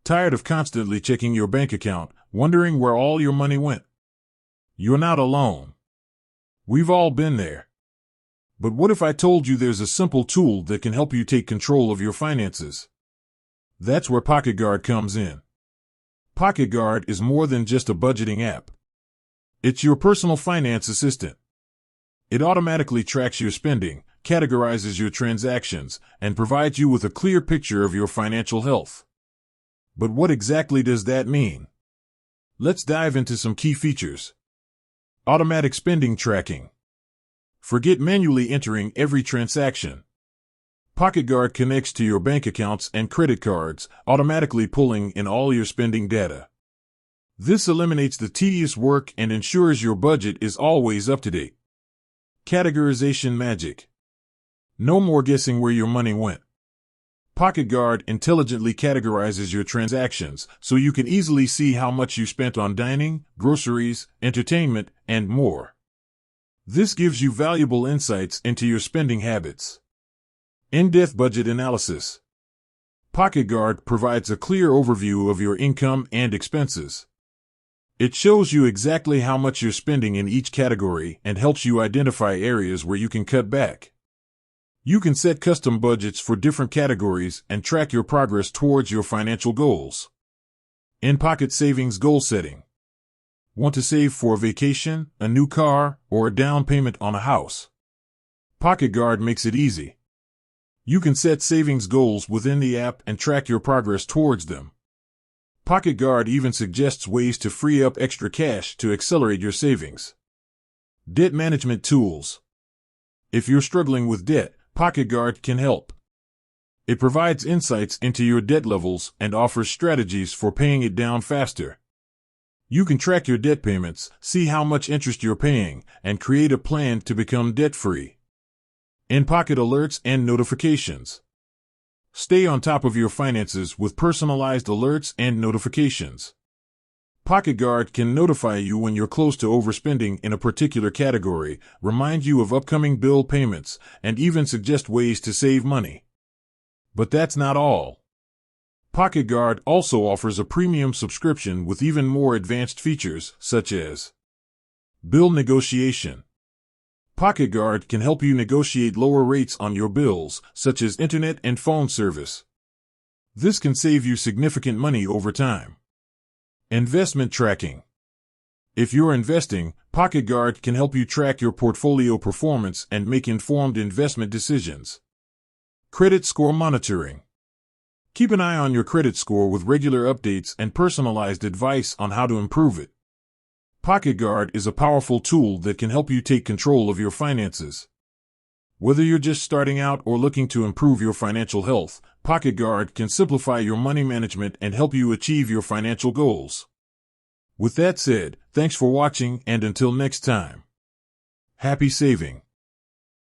Tired of constantly checking your bank account, wondering where all your money went? You're not alone. We've all been there. But what if I told you there's a simple tool that can help you take control of your finances? That's where PocketGuard comes in. PocketGuard is more than just a budgeting app. It's your personal finance assistant. It automatically tracks your spending, categorizes your transactions, and provides you with a clear picture of your financial health. But what exactly does that mean? Let's dive into some key features. Automatic spending tracking. Forget manually entering every transaction. PocketGuard connects to your bank accounts and credit cards, automatically pulling in all your spending data. This eliminates the tedious work and ensures your budget is always up to date. Categorization magic. No more guessing where your money went. PocketGuard intelligently categorizes your transactions so you can easily see how much you spent on dining, groceries, entertainment, and more. This gives you valuable insights into your spending habits. In-depth budget analysis. PocketGuard provides a clear overview of your income and expenses. It shows you exactly how much you're spending in each category and helps you identify areas where you can cut back. You can set custom budgets for different categories and track your progress towards your financial goals. In-pocket savings goal setting. Want to save for a vacation, a new car, or a down payment on a house? PocketGuard makes it easy. You can set savings goals within the app and track your progress towards them. PocketGuard even suggests ways to free up extra cash to accelerate your savings. Debt management tools. If you're struggling with debt, PocketGuard can help. It provides insights into your debt levels and offers strategies for paying it down faster. You can track your debt payments, see how much interest you're paying, and create a plan to become debt-free. In-pocket alerts and notifications. Stay on top of your finances with personalized alerts and notifications. PocketGuard can notify you when you're close to overspending in a particular category, remind you of upcoming bill payments, and even suggest ways to save money. But that's not all. PocketGuard also offers a premium subscription with even more advanced features, such as bill negotiation. PocketGuard can help you negotiate lower rates on your bills, such as internet and phone service. This can save you significant money over time. Investment tracking. If you're investing, PocketGuard can help you track your portfolio performance and make informed investment decisions. Credit score monitoring. Keep an eye on your credit score with regular updates and personalized advice on how to improve it. PocketGuard is a powerful tool that can help you take control of your finances. Whether you're just starting out or looking to improve your financial health, PocketGuard can simplify your money management and help you achieve your financial goals. With that said, thanks for watching, and until next time, happy saving.